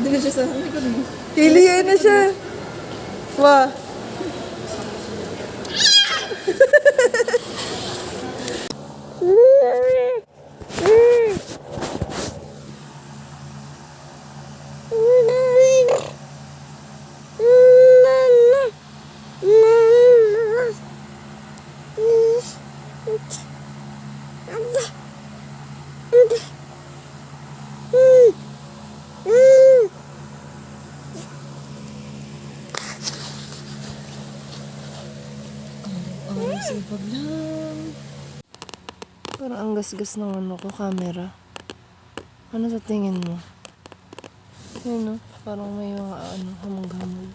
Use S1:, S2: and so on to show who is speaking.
S1: Dito siya sa likod mo.
S2: Kiliyan na siya. Wah. Ang sipag lang. Parang ang gasgas ng ano ko, camera. Ano sa tingin mo? Yun, no? Parang may mga ano, hamog-hamog.